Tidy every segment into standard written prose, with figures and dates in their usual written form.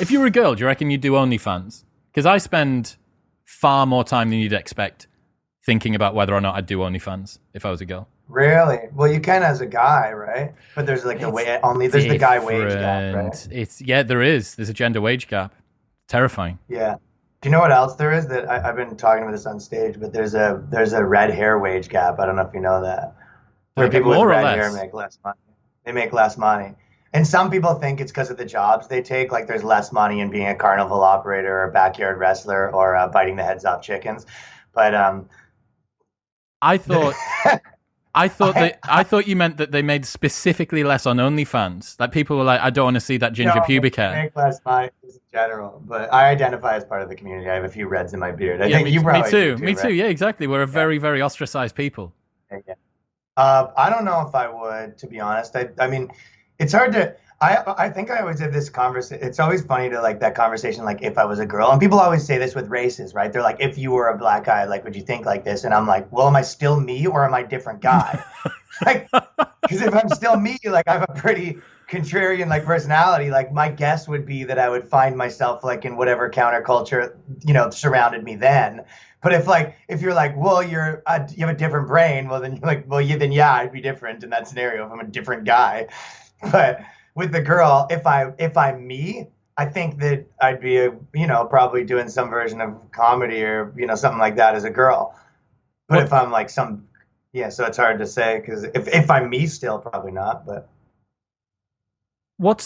If you were a girl, do you reckon you'd do OnlyFans? Because I spend far more time than you'd expect thinking about whether or not I'd do OnlyFans if I was a girl. Really? Well, you can as a guy, right? But there's like the It's way only there's the guy wage gap, right? different. There is. There's a gender wage gap. Terrifying. Yeah. Do you know what else there is that I've been talking about this on stage? But there's a red hair wage gap. I don't know if you know that, Do they where get people with more or red hair less? make less money. They make less money, and some people think it's because of the jobs they take. Like there's less money in being a carnival operator or a backyard wrestler or biting the heads off chickens. But I thought I, I thought you meant that they made specifically less on OnlyFans. Like people were like, I don't want to see that ginger no, pubic hair. make less money in general. But I identify as part of the community. I have a few reds in my beard. I Yeah, think you me probably too. do Me too, too. right? Yeah, exactly. We're a Yeah. very, very ostracized people. Yeah. I don't know if I would, to be honest. I mean, it's hard to. I think I always have this conversation. It's always funny to like that conversation, like if I was a girl, and people always say this with races, right? They're like, if you were a black guy, like, would you think like this? And I'm like, well, am I still me or am I a different guy? Like, because if I'm still me, like I have a pretty contrarian like personality. Like my guess would be that I would find myself like in whatever counterculture surrounded me then. But if you're like, well, you have a different brain, well then you're like, well, yeah, I'd be different in that scenario if I'm a different guy. But with the girl, if I'm me, I think that I'd be probably doing some version of comedy or something like that as a girl. But What if I'm like yeah, so it's hard to say because if I'm me still, probably not. But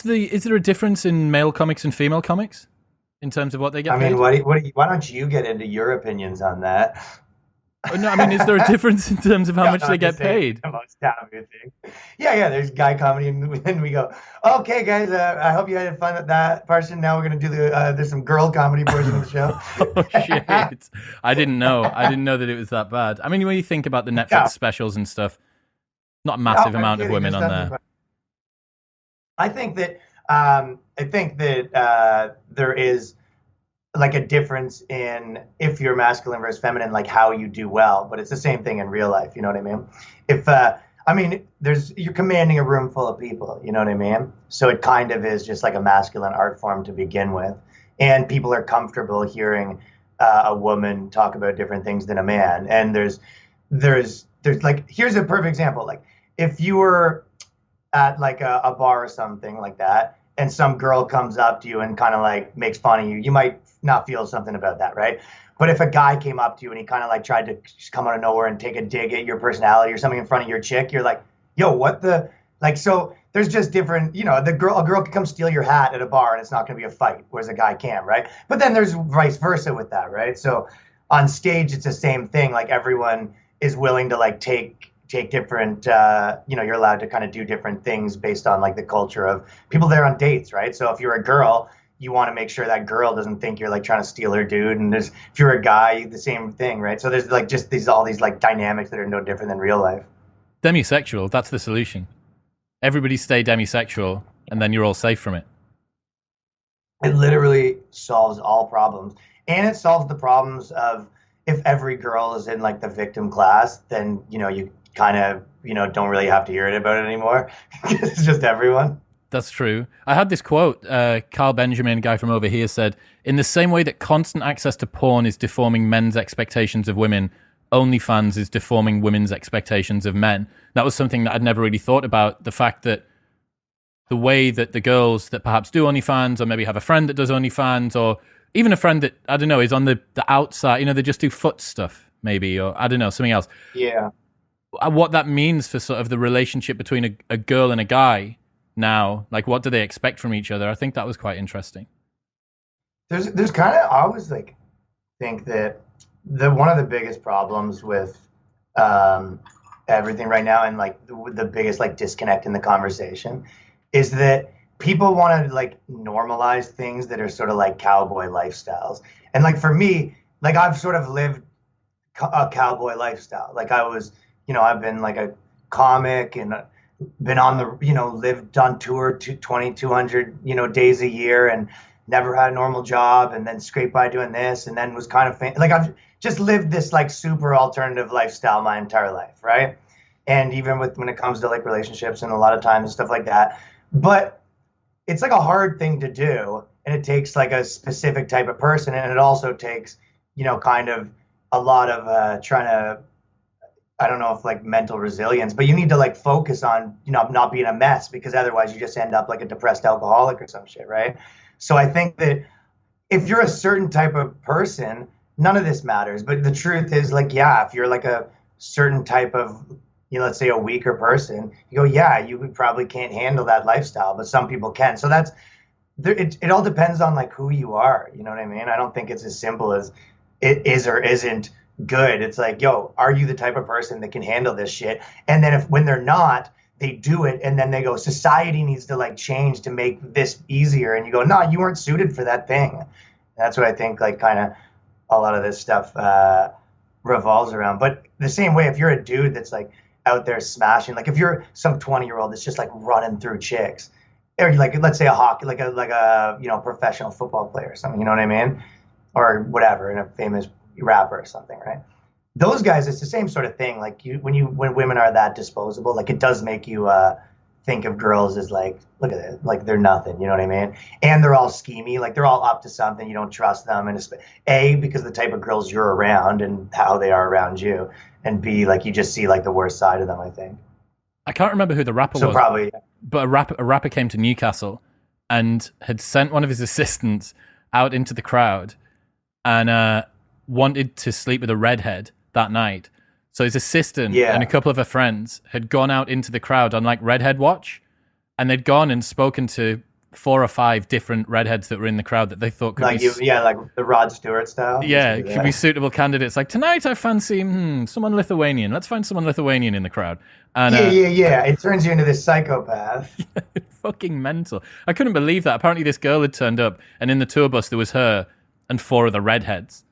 is there a difference in male comics and female comics in terms of what they I get mean, paid? why don't you get into your opinions on that? No, I mean, is there a difference in terms of how No, much no, they I'm get just saying paid? the most taboo thing. Yeah. There's guy comedy, and then we go, okay, guys. I hope you had fun with that portion. Now we're gonna do there's some girl comedy portion of the Oh shit! show. I didn't know. I didn't know that it was that bad. I mean, when you think about the No, Netflix specials and stuff, not a no, massive I'm amount of kidding. women There's on nothing. there. I think that there is like a difference in if you're masculine versus feminine, like how you do well, but it's the same thing in real life. You know what I mean? If I mean, you're commanding a room full of people. You know what I mean? So it kind of is just like a masculine art form to begin with, and people are comfortable hearing a woman talk about different things than a man. And there's like here's a perfect example. Like if you were at like a bar or something like that, and some girl comes up to you and kind of like makes fun of you, you might not feel something about that, right? But if a guy came up to you and he kind of like tried to just come out of nowhere and take a dig at your personality or something in front of your chick, you're like, yo, what the like? So there's just different, a girl could come steal your hat at a bar and it's not going to be a fight, whereas a guy can, right? But then there's vice versa with that, right? So on stage, it's the same thing. Like everyone is willing to like take different you're allowed to kind of do different things based on like the culture of people there on dates, right? So if you're a girl, you want to make sure that girl doesn't think you're like trying to steal her dude, and if you're a guy, the same thing, right? So there's like just all these like dynamics that are no different than real life. Demisexual, that's the solution. Everybody stay demisexual, and then you're all safe from it. It literally solves all problems, and it solves the problems of if every girl is in like the victim class, then you kind of don't really have to hear it about it anymore. It's just everyone. That's true. I had this quote. Carl Benjamin, a guy from over here, said, in the same way that constant access to porn is deforming men's expectations of women, OnlyFans is deforming women's expectations of men. That was something that I'd never really thought about. The fact that the way that the girls that perhaps do OnlyFans, or maybe have a friend that does OnlyFans, or even a friend that, I don't know, is on the outside, they just do foot stuff, maybe, or I don't know, something else. Yeah. What that means for sort of the relationship between a girl and a guy now, like what do they expect from each other? I think that was quite interesting. There's kind of I always like think that the one of the biggest problems with everything right now, and like the biggest like disconnect in the conversation, is that people want to like normalize things that are sort of like cowboy lifestyles. And like for me, like I've sort of lived a cowboy lifestyle. Like I've been like a comic and been on lived on tour to 2,200, days a year, and never had a normal job, and then scraped by doing this, and then was kind of like I've just lived this like super alternative lifestyle my entire life, right? And even when it comes to like relationships and a lot of times and stuff like that. But it's like a hard thing to do and it takes like a specific type of person, and it also takes, kind of a lot of trying to, I don't know if like mental resilience, but you need to like focus on, not being a mess, because otherwise you just end up like a depressed alcoholic or some shit, right? So I think that if you're a certain type of person, none of this matters. But the truth is, like, yeah, if you're like a certain type of, let's say a weaker person, you go, yeah, you probably can't handle that lifestyle, but some people can. So it all depends on like who you are. You know what I mean? I don't think it's as simple as it is or isn't good. It's like, yo, are you the type of person that can handle this shit? And then when they're not, they do it, and then they go, society needs to like change to make this easier. And you go, no, you weren't suited for that thing. And that's what I think like kind of a lot of this stuff revolves around. But the same way, if you're a dude that's like out there smashing, like if you're some 20-year-old that's just like running through chicks, or like, let's say a hockey, like a professional football player or something, you know what I mean? Or whatever, and a famous rapper or something, right? Those guys, it's the same sort of thing. Like when women are that disposable, like it does make you think of girls as like, look at it, like they're nothing, you know what I mean? And they're all schemy, like they're all up to something. You don't trust them, and it's because of the type of girls you're around and how they are around you, and B, like you just see like the worst side of them, I think. I can't remember who the rapper was. Probably, but a rapper came to Newcastle and had sent one of his assistants out into the crowd and wanted to sleep with a redhead that night. So his assistant and a couple of her friends had gone out into the crowd on like redhead watch, and they'd gone and spoken to 4 or 5 different redheads that were in the crowd that they thought could like be like the Rod Stewart style. Yeah, could be suitable candidates. Like, tonight I fancy someone Lithuanian. Let's find someone Lithuanian in the crowd. And, yeah. It turns you into this psychopath. Fucking mental. I couldn't believe that. Apparently this girl had turned up, and in the tour bus there was her and 4 of the redheads.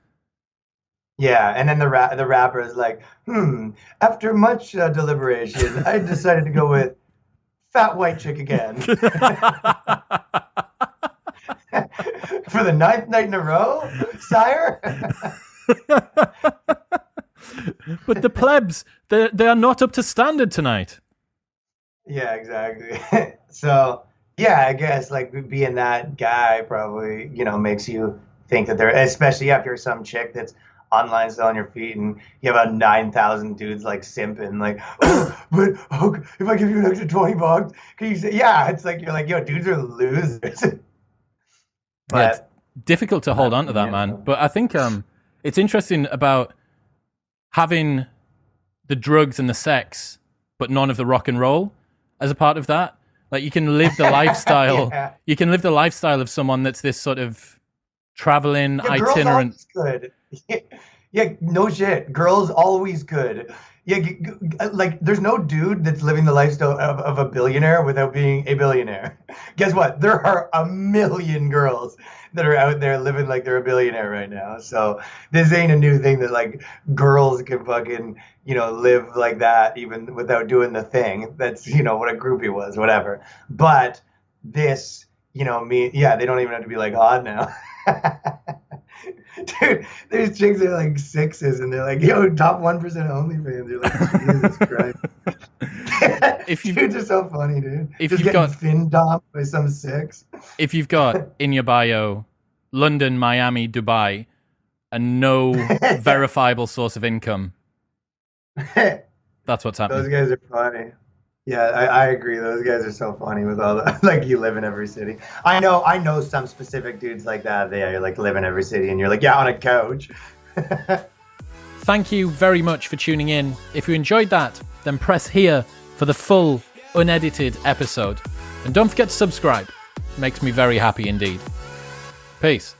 Yeah, and then the rapper is like, after much deliberation, I decided to go with fat white chick again. For the 9th night in a row, sire? But the plebs, they are not up to standard tonight. Yeah, exactly. So, yeah, I guess like being that guy probably, makes you think that especially if you're some chick that's online still on your feet and you have about 9,000 dudes like simping, like, if I give you an extra $20, can you say, yeah, it's like, you're like, yo, dudes are losers. But it's difficult to hold on to that, man. But I think it's interesting about having the drugs and the sex, but none of the rock and roll as a part of that. Like you can live the lifestyle. You can live the lifestyle of someone that's this sort of traveling, itinerant. Good. Yeah, no shit. Girls always could. Yeah, like there's no dude that's living the lifestyle of a billionaire without being a billionaire. Guess what? There are a million girls that are out there living like they're a billionaire right now. So this ain't a new thing that like girls can fucking, live like that even without doing the thing. That's, what a groupie was, whatever. But this, they don't even have to be like hot now. Dude, there's chicks that are like 6s and they're like, yo, top 1% OnlyFans. You're like, Jesus Christ. Dudes are so funny, dude. If just you've got fin domped by some 6. If you've got in your bio London, Miami, Dubai, and no verifiable source of income, that's what's happening. Those guys are funny. Yeah, I agree. Those guys are so funny with all that. Like, you live in every city. I know some specific dudes like that. They like live in every city, and you're like, yeah, on a couch. Thank you very much for tuning in. If you enjoyed that, then press here for the full, unedited episode. And don't forget to subscribe. It makes me very happy indeed. Peace.